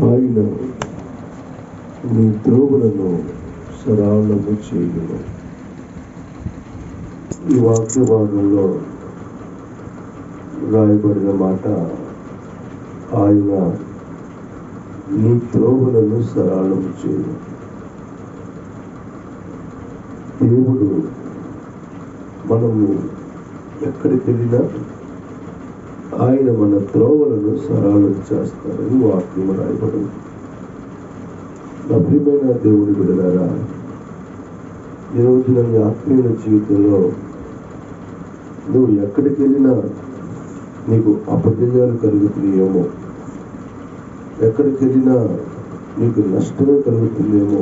ఆయన నీ త్రోవలను సరళము చేయును. ఈ వాక్య భాగంలో రాయబడిన మాట, ఆయన నీ త్రోవలను సరళము చేయును. దేవుడు మనము ఎక్కడికి వెళ్ళినా ఆయన మన త్రోవలను సరళం చేస్తారని వాక్యం రాయబడింది. నా ప్రియమైన దేవుని బిడ్డలారా, ఈరోజు నీ ఆత్మీయ జీవితంలో నువ్వు ఎక్కడికి వెళ్ళినా నీకు అపజయాలు కలుగుతున్నాయేమో, ఎక్కడికి వెళ్ళినా నీకు నష్టమే కలుగుతుందేమో.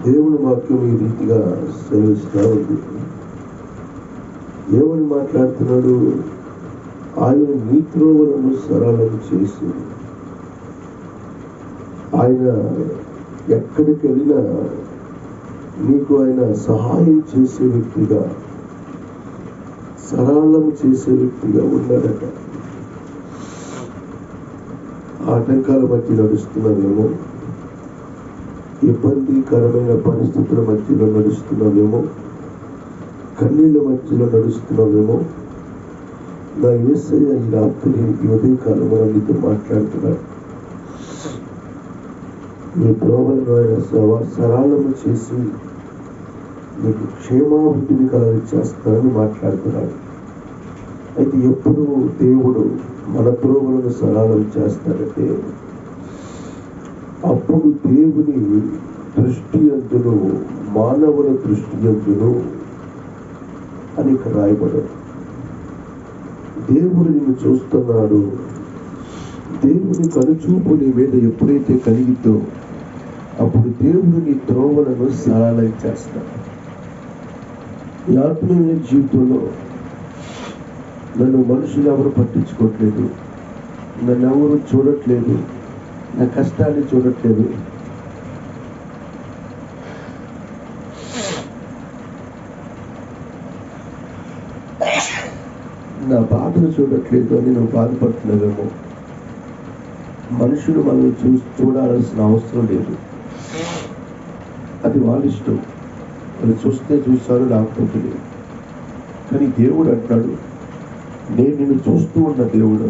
దేవుని వాక్యం ఈ రీతిగా సెలవిస్తూ ఉంది. ఏమని మాట్లాడుతున్నాడు? ఆయన నీ త్రోవలను సరళం చేసి, ఆయన ఎక్కడికి వెళ్ళినా నీకు ఆయన సహాయం చేసే వ్యక్తిగా, సరళం చేసే వ్యక్తిగా ఉన్నాడట. ఆటంకాల మధ్య నడుస్తున్నావేమో, ఇబ్బందికరమైన పరిస్థితుల మధ్యలో నడుస్తున్నావేమో, కన్నీళ్ళ మధ్యలో నడుస్తున్నావేమో. నా యేసయ్య ఈ రాత్రి ఈ ఉదయకాలం నీతో మాట్లాడుతున్నాడు. నీ త్రోవలను ఆయన సరళము చేసి నీకు క్షేమాభివృద్ధిని కలగ చేస్తానని మాట్లాడుతున్నాడు. అయితే ఎప్పుడు దేవుడు మన త్రోవలను సరళం చేస్తాడంటే, అప్పుడు దేవుని దృష్టి అందును మానవుల దృష్టి అందును అని రాయబడదు. దేవుడు నిన్ను చూస్తున్నాడు. దేవుని కనుచూపు నీ మీద ఎప్పుడైతే కలిగితో అప్పుడు దేవుడు నీ త్రోవలను సరళం చేస్తాడు. ఈ ఆత్మీయ జీవితంలో నన్ను మనుషులు ఎవరు పట్టించుకోవట్లేదు, నన్ను ఎవరు చూడట్లేదు, నా కష్టాన్ని చూడట్లేదు, నా బాధను చూడట్లేదు అని నువ్వు బాధపడుతున్నావేమో. మనుషులు మనల్ని చూడాల్సిన అవసరం లేదు. అది వాళ్ళ ఇష్టం. వాళ్ళు చూస్తే చూశారు, లేకపోతే లేదు. కానీ దేవుడు అంటాడు, నేను నిన్ను చూస్తూ ఉన్న దేవుడు,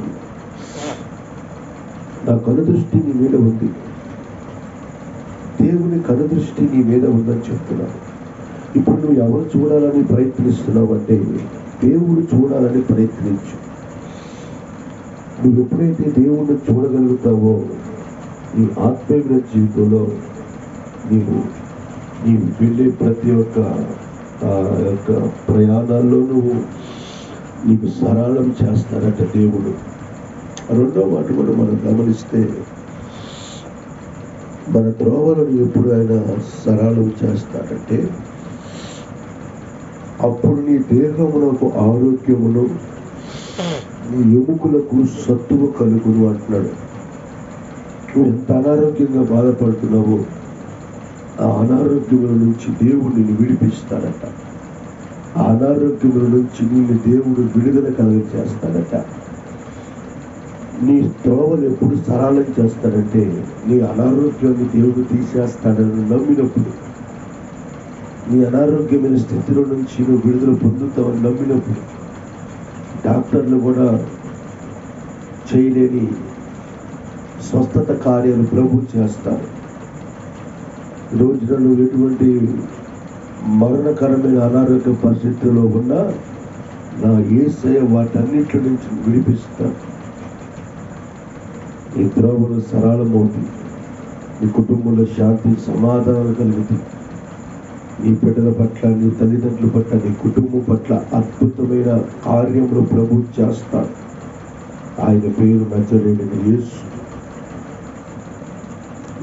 నా కనుదృష్టి నీ మీద ఉంది. దేవుని కనుదృష్టి నీ మీద ఉందని చెప్తున్నాను. ఇప్పుడు నువ్వు ఎవరు చూడాలని ప్రయత్నిస్తున్నావు అంటే, దేవుడు చూడాలని ప్రయత్నించు. నువ్వు ఎప్పుడైతే దేవుణ్ణి చూడగలుగుతావో నీ ఆత్మీయ జీవితంలో నీవు వెళ్ళే ప్రతి ఒక్క ప్రయాణాల్లో నువ్వు నీకు సరళం చేస్తారట దేవుడు. రెండో మాట కూడా మనం గమనిస్తే, మన త్రోవలను ఎప్పుడు ఆయన సరళం చేస్తాడంటే, అప్పుడు నీ దేహమునకు ఆరోగ్యమును, నీ ఎముకలకు సత్తువ కలుగును అంటున్నాడు. నువ్వు ఎంత అనారోగ్యంగా బాధపడుతున్నావో ఆ అనారోగ్యముల నుంచి దేవుడు నిన్ను విడిపిస్తాడట. ఆ అనారోగ్యముల నుంచి నిన్ను దేవుడు విడుదల చేస్తాడట. నీ త్రోవలు ఎప్పుడు సరళం చేస్తాడంటే, నీ అనారోగ్యాన్ని దేవుడు తీసేస్తాడని నమ్మినప్పుడు, నీ అనారోగ్యమైన స్థితిలో నుంచి నువ్వు విడుదల పొందుతావని నమ్మినప్పుడు, డాక్టర్లు కూడా చేయలేని స్వస్థత కార్యాలు ప్రభు చేస్తారు. రోజున నువ్వు ఎటువంటి మరణకరమైన అనారోగ్య పరిస్థితుల్లో ఉన్నా నా యేసయ్య వాటన్నిటి నుంచి విడిపిస్తాడు. నీ త్రోవలు సరళమవుతుంది. నీ కుటుంబంలో శాంతి సమాధానం కలుగుతుంది. నీ బిడ్డల పట్ల, నీ తల్లిదండ్రుల పట్ల, నీ కుటుంబం పట్ల అద్భుతమైన కార్యములు ప్రభు చేస్తాడు. ఆయన పేరు నజరేయుడైన యేసు.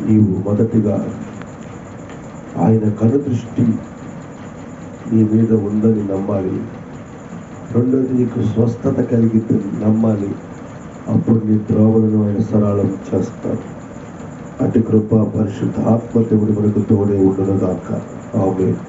నీవు మొదటిగా ఆయన కనుదృష్టి నీ మీద ఉందని నమ్మాలి. రెండోది, నీకు స్వస్థత కలిగిద్దని నమ్మాలి. అప్పుడు నీ త్రోవలను ఆయన సరళం చేస్తాడు. అటు కృప పరిశుద్ధ ఆత్మ దేవుడు మనకు తోడే ఉండును గాక. ఆమేన్.